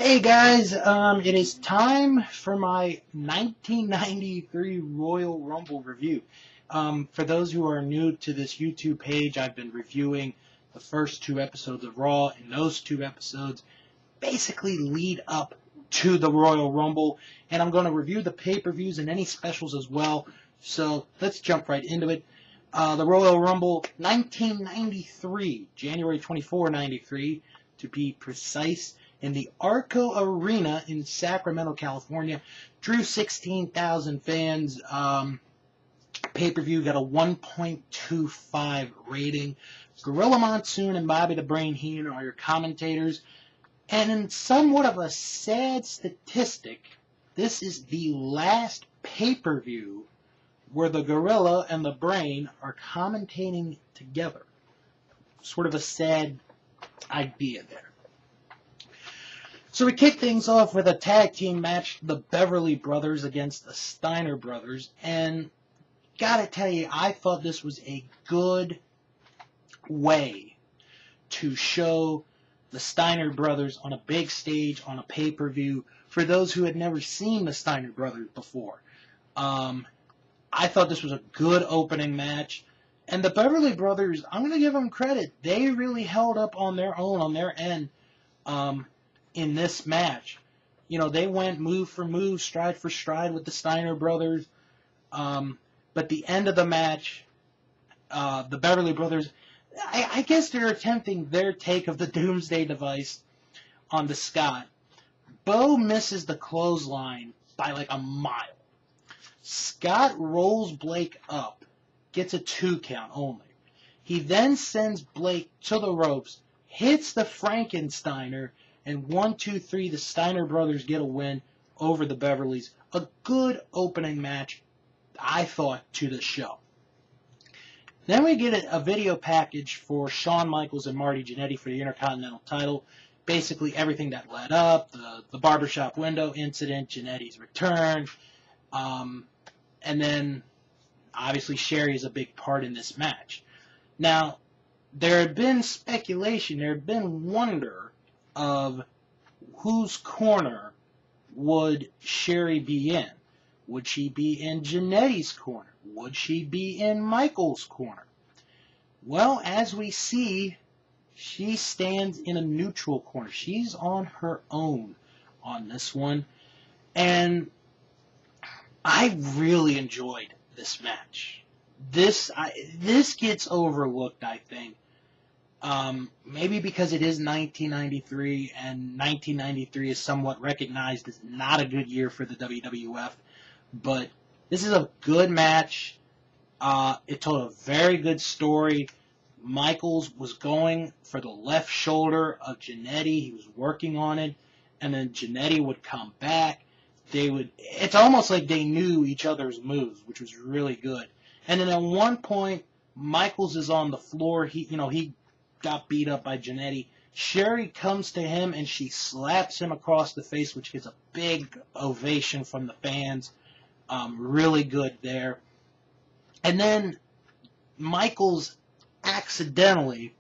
Hey guys, it is time for my 1993 Royal Rumble review. For those who are new to this YouTube page, I've been reviewing the first two episodes of Raw, and those two episodes basically lead up to the Royal Rumble, and I'm going to review the pay-per-views and any specials as well. So let's jump right into it. The Royal Rumble 1993, January 24, 93, to be precise, in the Arco Arena in Sacramento, California. Drew 16,000 fans. Pay-per-view got a 1.25 rating. Gorilla Monsoon and Bobby the Brain Heenan are your commentators. And in somewhat of a sad statistic, this is the last pay-per-view where the Gorilla and the Brain are commentating together. Sort of a sad idea there. So we kick things off with a tag team match, the Beverly Brothers against the Steiner Brothers, and gotta tell you, I thought this was a good way to show the Steiner Brothers on a big stage, on a pay-per-view, for those who had never seen the Steiner Brothers before. I thought this was a good opening match, and the Beverly Brothers, I'm going to give them credit, they really held up on their own, on their end, in this match. You know, they went move for move, stride for stride with the Steiner Brothers. But the end of the match, the Beverly Brothers, I guess they're attempting their take of the Doomsday Device on the Scott. Bo misses the clothesline by like a mile. Scott rolls Blake up, gets a 2 count only. He then sends Blake to the ropes, hits the Frankensteiner, and 1, 2, 3, the Steiner Brothers get a win over the Beverlys. A good opening match, I thought, to the show. Then we get a video package for Shawn Michaels and Marty Jannetty for the Intercontinental title. Basically everything that led up, the barbershop window incident, Jannetty's return, and then obviously Sherry is a big part in this match. Now, there had been speculation, there had been wonder of whose corner would Sherry be in. Would she be in Jannetty's corner? Would she be in Michael's corner? Well, as we see, she stands in a neutral corner. She's on her own on this one. And I really enjoyed this match. This gets overlooked, I think. Maybe because it is 1993, and 1993 is somewhat recognized as not a good year for the WWF, but this is a good match. It told a very good story. Michaels was going for the left shoulder of Jannetty. He was working on it, and then Jannetty would come back. It's almost like they knew each other's moves, which was really good. And then at one point, Michaels is on the floor. He got beat up by Jannetty. Sherry comes to him and she slaps him across the face, which gets a big ovation from the fans. Really good there. And then Michaels accidentally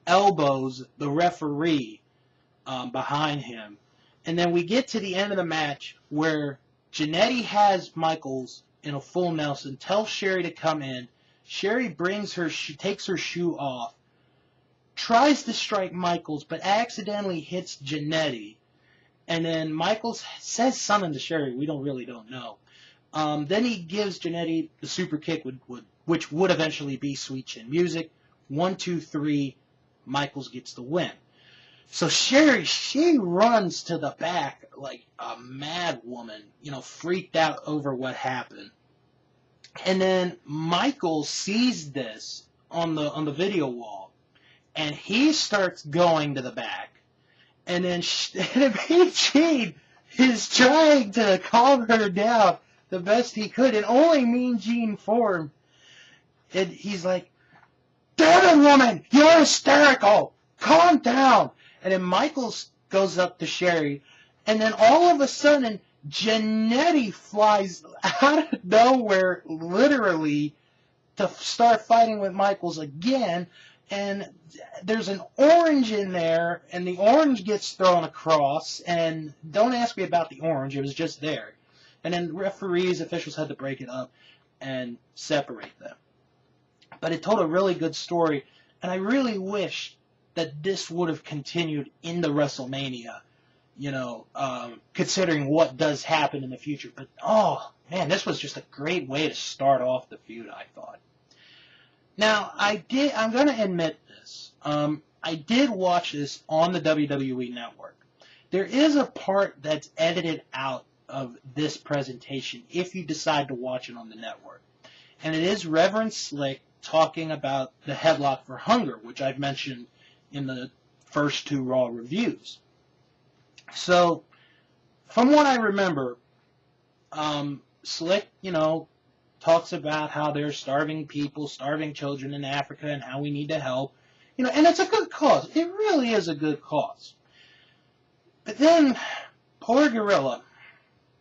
elbows the referee behind him. And then we get to the end of the match where Jannetty has Michaels in a full Nelson, tells Sherry to come in. Sherry takes her shoe off, tries to strike Michaels, but accidentally hits Jannetty. And then Michaels says something to Sherry. We don't know. Then he gives Jannetty the super kick, which would eventually be Sweet Chin Music. 1, 2, 3, Michaels gets the win. So Sherry, she runs to the back like a mad woman, freaked out over what happened. And then Michaels sees this on the video wall, and he starts going to the back. And then Gene is trying to calm her down the best he could, in only Mean Gene form. And he's like, "Damn it, woman, you're hysterical. Calm down." And then Michaels goes up to Sherry, and then all of a sudden, Jannetty flies out of nowhere, literally, to start fighting with Michaels again. and there's an orange in there, and the orange gets thrown across, and don't ask me about the orange, it was just there. And then referees, officials had to break it up and separate them. But it told a really good story, and I really wish that this would have continued into WrestleMania, considering what does happen in the future. But, oh, man, this was just a great way to start off the feud, I thought. Now, I'm going to admit this. I did watch this on the WWE Network. There is a part that's edited out of this presentation if you decide to watch it on the network. And it is Reverend Slick talking about the headlock for Hunger, which I've mentioned in the first two Raw reviews. So, from what I remember, Slick, talks about how there's starving people, starving children in Africa, and how we need to help. And it's a good cause. It really is a good cause. But then, poor Gorilla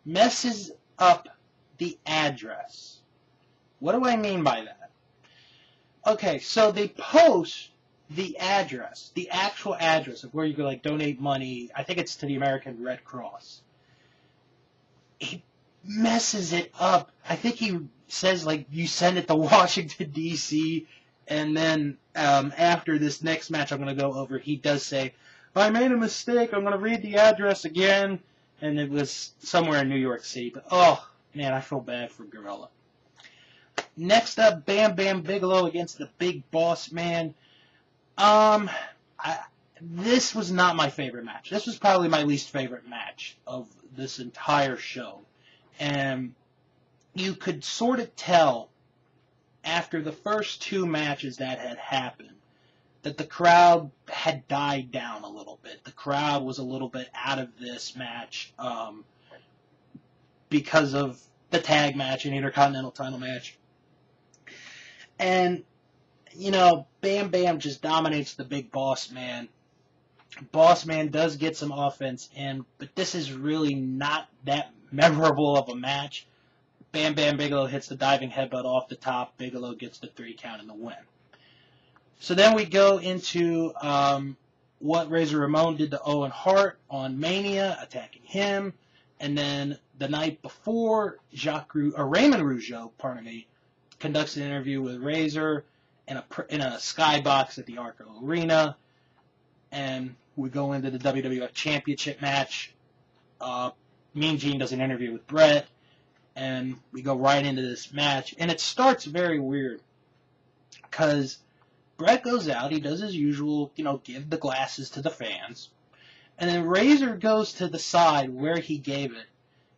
messes up the address. What do I mean by that? Okay, so they post the address, the actual address of where you go, donate money. I think it's to the American Red Cross. He messes it up. I think he says, you send it to Washington, D.C., and then after this next match I'm going to go over, he does say, I made a mistake, I'm going to read the address again, and it was somewhere in New York City. But, oh, man, I feel bad for Gorilla. Next up, Bam Bam Bigelow against the Big Boss Man. This was not my favorite match. This was probably my least favorite match of this entire show. And you could sort of tell after the first two matches that had happened that the crowd had died down a little bit. The crowd was a little bit out of this match because of the tag match and Intercontinental title match. And, Bam Bam just dominates the Big Boss Man. Boss Man does get some offense in, but this is really not that memorable of a match. Bam Bam Bigelow hits the diving headbutt off the top. Bigelow gets the 3 count in the win. So then we go into what Razor Ramon did to Owen Hart on Mania, attacking him. And then the night before, Raymond Rougeau, conducts an interview with Razor in a skybox at the Arco Arena. And we go into the WWF Championship match. Mean Gene does an interview with Bret. And we go right into this match. And it starts very weird. Because Bret goes out. He does his usual, give the glasses to the fans. And then Razor goes to the side where he gave it.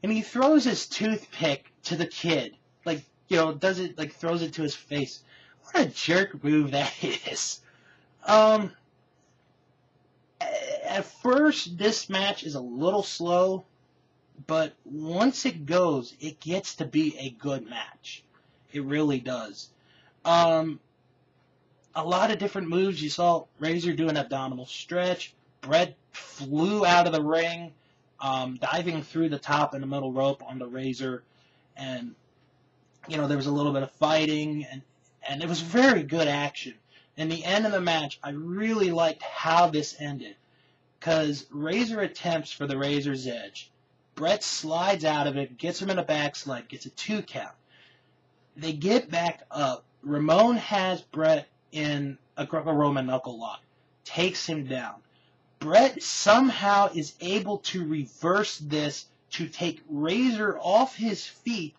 And he throws his toothpick to the kid. Does it, throws it to his face. What a jerk move that is. At first, this match is a little slow. But once it goes, it gets to be a good match. It really does. A lot of different moves. You saw Razor do an abdominal stretch. Bret flew out of the ring, diving through the top and the middle rope on the Razor. And, there was a little bit of fighting. And it was very good action. In the end of the match, I really liked how this ended. Because Razor attempts for the Razor's Edge. Bret slides out of it, gets him in a backslide, gets a 2 count. They get back up. Ramon has Bret in a Greco-Roman knuckle lock, takes him down. Bret somehow is able to reverse this to take Razor off his feet,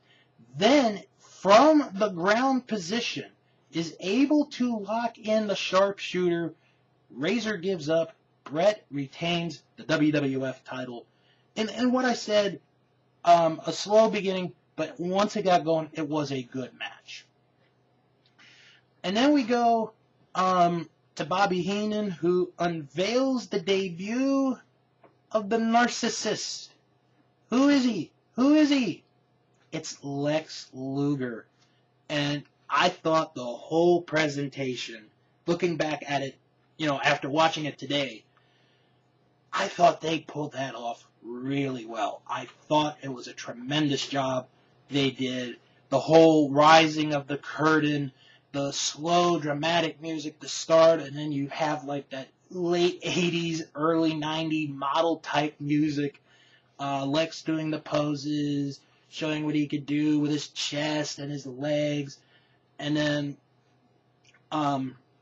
then from the ground position is able to lock in the sharpshooter. Razor gives up. Bret retains the WWF title. And what I said, a slow beginning, but once it got going, it was a good match. And then we go to Bobby Heenan, who unveils the debut of the Narcissist. Who is he? Who is he? It's Lex Luger. And I thought the whole presentation, looking back at it, after watching it today, I thought they pulled that off really well. I thought it was a tremendous job they did. The whole rising of the curtain the slow, dramatic music to start, and then you have like that late 80s, early 90s model type music. Lex doing the poses, showing what he could do with his chest and his legs. And then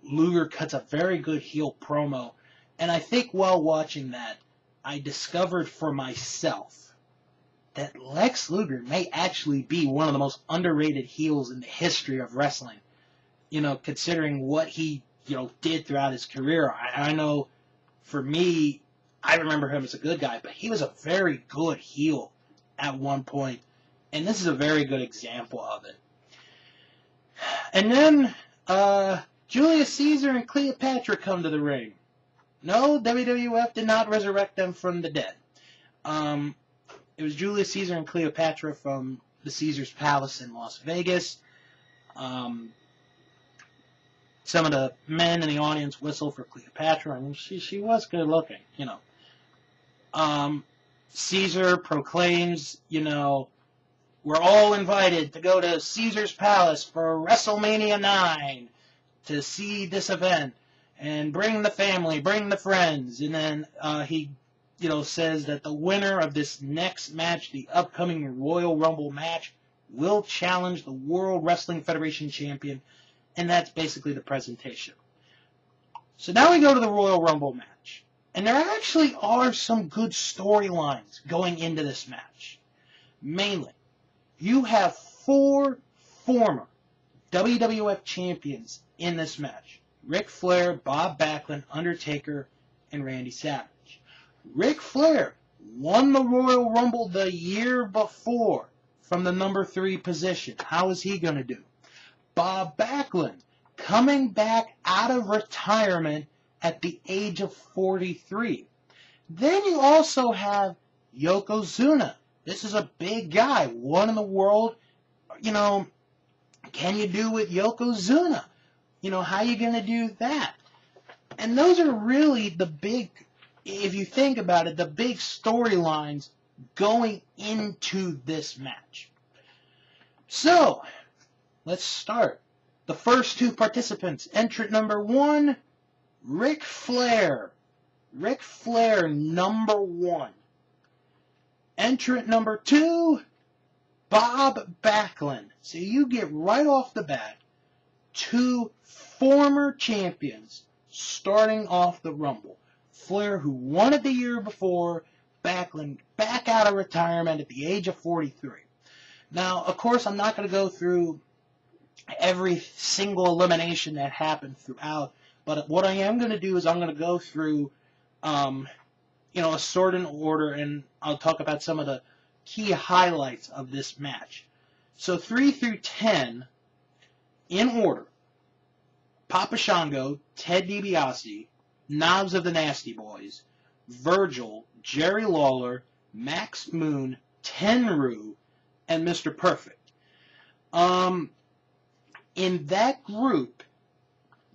Luger cuts a very good heel promo. And I think while watching that, I discovered for myself that Lex Luger may actually be one of the most underrated heels in the history of wrestling. You know, considering what he, did throughout his career. I know, for me, I remember him as a good guy, but he was a very good heel at one point. And this is a very good example of it. And then, Julius Caesar and Cleopatra come to the ring. No, WWF did not resurrect them from the dead. It was Julius Caesar and Cleopatra from the Caesar's Palace in Las Vegas. Some of the men in the audience whistled for Cleopatra. I mean, she was good looking, Caesar proclaims, we're all invited to go to Caesar's Palace for WrestleMania IX to see this event. And bring the family, bring the friends. And then he, says that the winner of this next match, the upcoming Royal Rumble match, will challenge the World Wrestling Federation champion. And that's basically the presentation. So now we go to the Royal Rumble match. And there actually are some good storylines going into this match. Mainly, you have 4 former WWF champions in this match. Ric Flair, Bob Backlund, Undertaker, and Randy Savage. Ric Flair won the Royal Rumble the year before from the number 3 position. How is he going to do? Bob Backlund coming back out of retirement at the age of 43. Then you also have Yokozuna. This is a big guy, one in the world. Can you do with Yokozuna? How you going to do that? And those are really the big, if you think about it, the big storylines going into this match. So, let's start. The first 2 participants. Entrant number 1, Ric Flair. Ric Flair, number 1. Entrant number 2, Bob Backlund. So you get right off the bat 2 former champions starting off the Rumble. Flair, who won it the year before, Backlund back out of retirement at the age of 43. Now, of course, I'm not going to go through every single elimination that happened throughout, but what I am going to do is I'm going to go through, a sort in order, and I'll talk about some of the key highlights of this match. So 3 through 10, in order: Papa Shango, Ted DiBiase, Knobs of the Nasty Boys, Virgil, Jerry Lawler, Max Moon, Tenryu, and Mr. Perfect. In that group,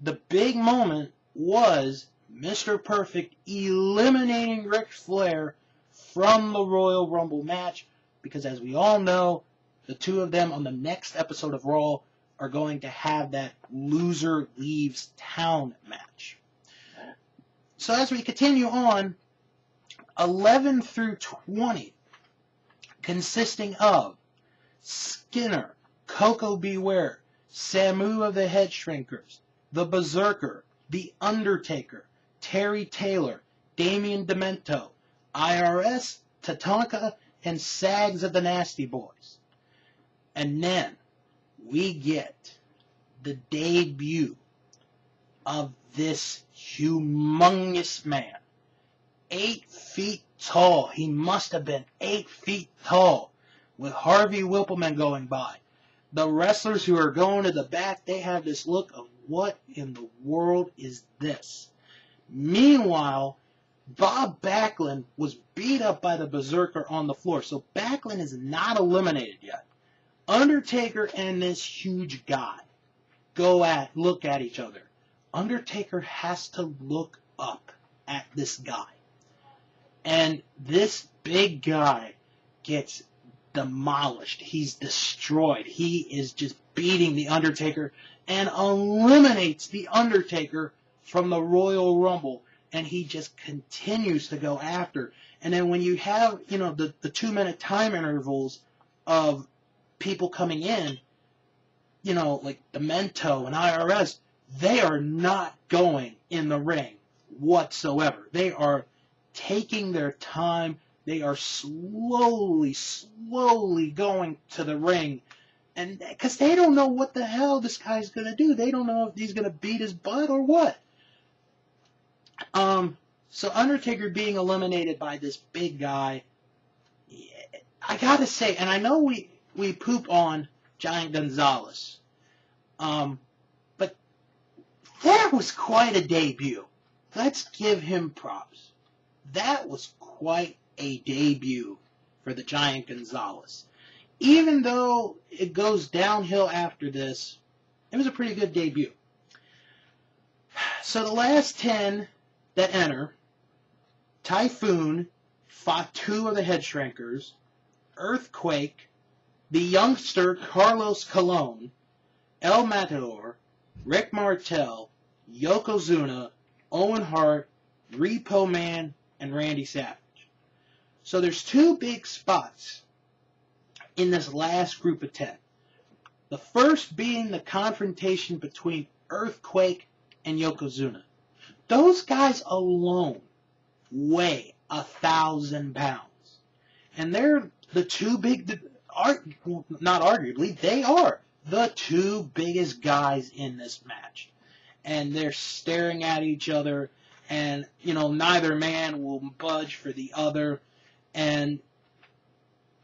the big moment was Mr. Perfect eliminating Ric Flair from the Royal Rumble match, because as we all know, the 2 of them on the next episode of Raw are going to have that loser leaves town match. So as we continue on, 11 through 20, consisting of Skinner, Coco Beware, Samu of the Head Shrinkers, The Berserker, The Undertaker, Terry Taylor, Damien Demento, IRS, Tatanka, and Sags of the Nasty Boys. And then we get the debut of this humongous man. 8 feet tall. He must have been 8 feet tall, with Harvey Wippleman going by. The wrestlers who are going to the back, they have this look of, what in the world is this? Meanwhile, Bob Backlund was beat up by the Berserker on the floor. So Backlund is not eliminated yet. Undertaker and this huge guy look at each other. Undertaker has to look up at this guy. And this big guy gets demolished. He's destroyed. He is just beating the Undertaker. and eliminates The Undertaker from the Royal Rumble. And he just continues to go after. And then when you have, the 2-minute time intervals of people coming in, like Demento and IRS, they are not going in the ring whatsoever. They are taking their time. They are slowly going to the ring. And because they don't know what the hell this guy's going to do. They don't know if he's going to beat his butt or what. So Undertaker being eliminated by this big guy, I gotta say, and I know we poop on Giant Gonzalez, but that was quite a debut. Let's give him props. That was quite a debut for the Giant Gonzalez. Even though it goes downhill after this, it was a pretty good debut. So the last 10 that enter, Typhoon fought 2 of the Head Shrinkers, Earthquake, the youngster Carlos Colon, El Matador, Rick Martel, Yokozuna, Owen Hart, Repo Man, and Randy Savage. So there's 2 big spots in this last group of 10. The first being the confrontation between Earthquake and Yokozuna. Those guys alone weigh 1,000 pounds. And they're the 2 big, not arguably, they are the 2 biggest guys in this match. And they're staring at each other, and, neither man will budge for the other. And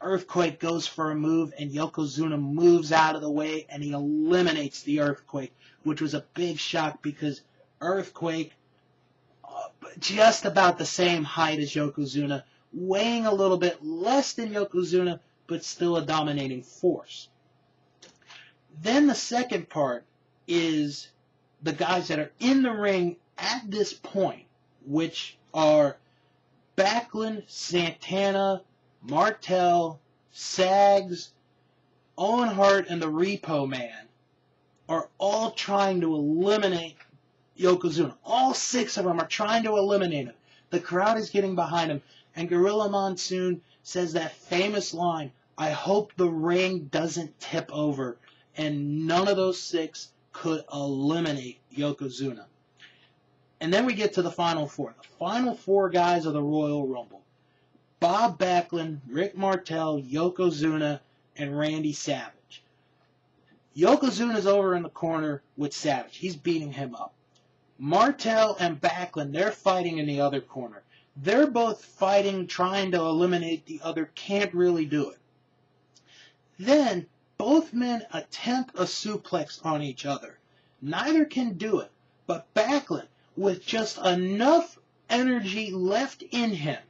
Earthquake goes for a move, and Yokozuna moves out of the way, and he eliminates the Earthquake, which was a big shock because Earthquake, just about the same height as Yokozuna, weighing a little bit less than Yokozuna, but still a dominating force. Then the second part is the guys that are in the ring at this point, which are Backlund, Santana, Martel, Sags, Owen Hart, and the Repo Man are all trying to eliminate Yokozuna. All 6 of them are trying to eliminate him. The crowd is getting behind him, and Gorilla Monsoon says that famous line, "I hope the ring doesn't tip over," and none of those 6 could eliminate Yokozuna. And then we get to the Final 4. The Final 4 guys of the Royal Rumble. Bob Backlund, Rick Martel, Yokozuna, and Randy Savage. Yokozuna's over in the corner with Savage. He's beating him up. Martel and Backlund, they're fighting in the other corner. They're both fighting, trying to eliminate the other, can't really do it. Then, both men attempt a suplex on each other. Neither can do it, but Backlund, with just enough energy left in him,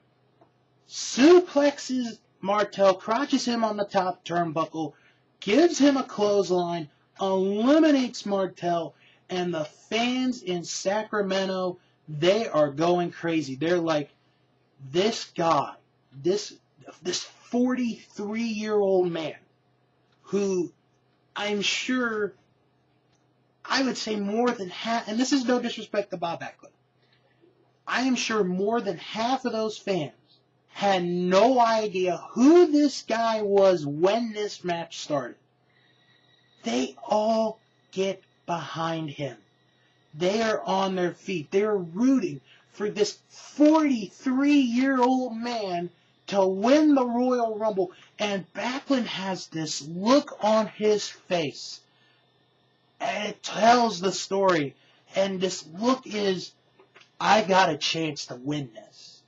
suplexes Martel, crotches him on the top turnbuckle, gives him a clothesline, eliminates Martel, and the fans in Sacramento, they are going crazy. They're like, this guy, this 43-year-old man, who I'm sure, I would say more than half, and this is no disrespect to Bob Backlund, I am sure more than half of those fans had no idea who this guy was when this match started. They all get behind him. They are on their feet. They're rooting for this 43-year-old man to win the Royal Rumble. And Backlund has this look on his face. And it tells the story. And this look is, I got a chance to win this.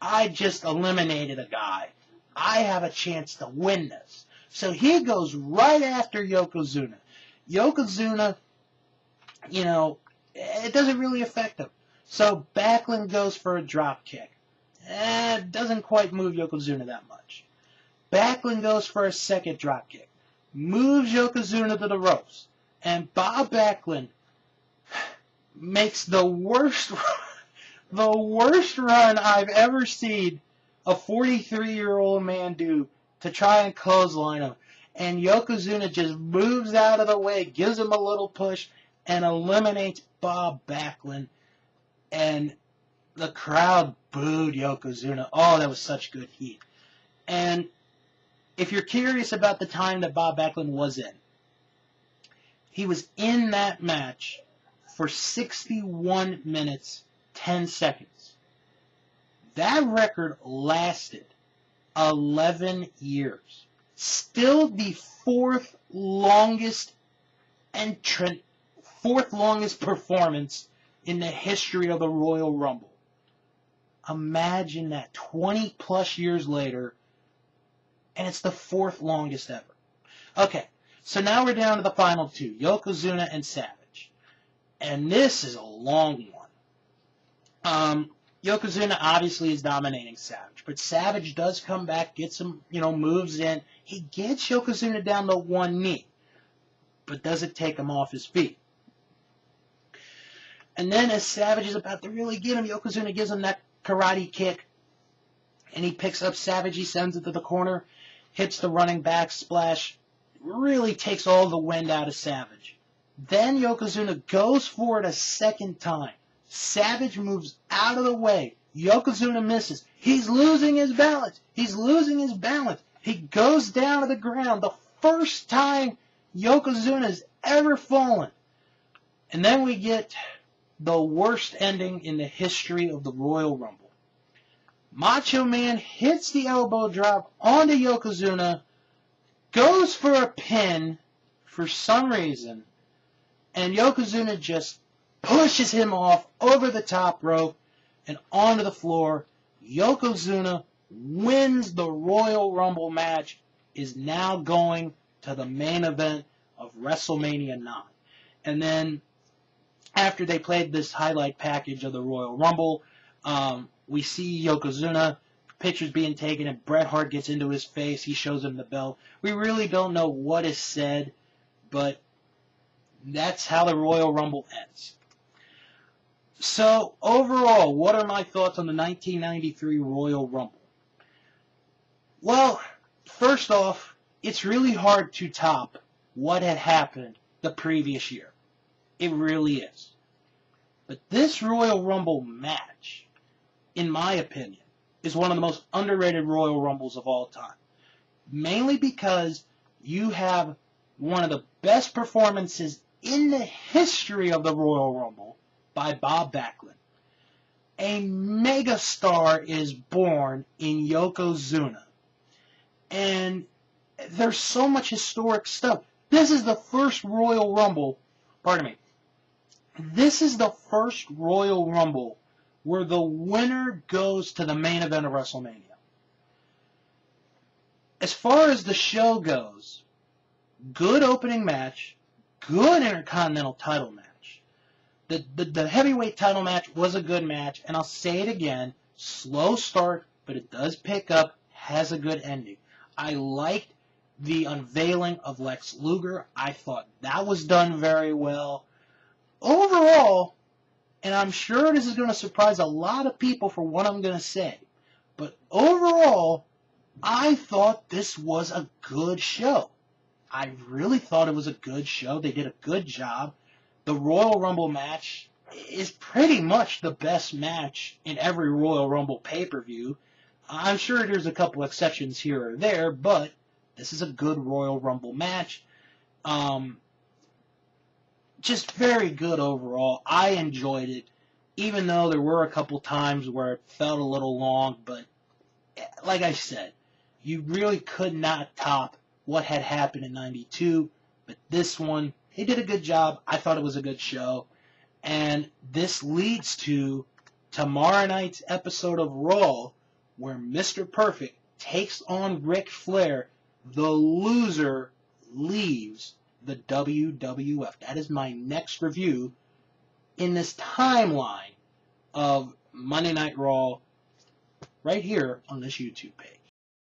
I just eliminated a guy. I have a chance to win this. So he goes right after Yokozuna. Yokozuna, it doesn't really affect him. So Backlund goes for a drop kick. It doesn't quite move Yokozuna that much. Backlund goes for a second drop kick. Moves Yokozuna to the ropes. And Bob Backlund makes the worst run I've ever seen a 43-year-old man do to try and clothesline him. and Yokozuna just moves out of the way, gives him a little push, and eliminates Bob Backlund. And the crowd booed Yokozuna. Oh, that was such good heat. And if you're curious about the time that Bob Backlund was in, he was in that match for 61 minutes, 10 seconds. That record lasted 11 years. Still the fourth longest performance in the history of the Royal Rumble. Imagine that, 20 plus years later, and it's the fourth longest ever. Okay, so now we're down to the final two, Yokozuna and Savage. And this is a long one. Yokozuna obviously is dominating Savage, but Savage does come back, gets some, moves in. He gets Yokozuna down to one knee, but doesn't take him off his feet. And then as Savage is about to really get him, Yokozuna gives him that karate kick, and he picks up Savage, he sends it to the corner, hits the running back splash, really takes all the wind out of Savage. Then Yokozuna goes for it a second time. Savage moves out of the way. Yokozuna misses. He's losing his balance. He goes down to the ground. The first time Yokozuna's ever fallen. And then we get the worst ending in the history of the Royal Rumble. Macho Man hits the elbow drop onto Yokozuna, goes for a pin for some reason, and Yokozuna just pushes him off over the top rope and onto the floor. Yokozuna wins the Royal Rumble match, is now going to the main event of WrestleMania IX. And then, after they played this highlight package of the Royal Rumble, we see Yokozuna, pictures being taken, and Bret Hart gets into his face. He shows him the belt. We really don't know what is said, but that's how the Royal Rumble ends. So, overall, what are my thoughts on the 1993 Royal Rumble? Well, first off, it's really hard to top what had happened the previous year. It really is. But this Royal Rumble match, in my opinion, is one of the most underrated Royal Rumbles of all time. Mainly because you have one of the best performances in the history of the Royal Rumble by Bob Backlund. A megastar is born in Yokozuna. And there's so much historic stuff. This is the first Royal Rumble, This is the first Royal Rumble where the winner goes to the main event of WrestleMania. As far as the show goes, good opening match, good Intercontinental title match. The heavyweight title match was a good match, and I'll say it again, slow start, but it does pick up, has a good ending. I liked the unveiling of Lex Luger. I thought that was done very well. Overall, and I'm sure this is going to surprise a lot of people for what I'm going to say, but overall, I thought this was a good show. I really thought it was a good show. They did a good job. The Royal Rumble match is pretty much the best match in every Royal Rumble pay-per-view. I'm sure there's a couple exceptions here or there, but this is a good Royal Rumble match. Just very good overall. I enjoyed it, even though there were a couple times where it felt a little long, but like I said, you really could not top what had happened in 92, but this one, they did a good job. I thought it was a good show, and this leads to tomorrow night's episode of Raw, where Mr. Perfect takes on Ric Flair. The loser leaves the WWF. That is my next review in this timeline of Monday Night Raw right here on this YouTube page.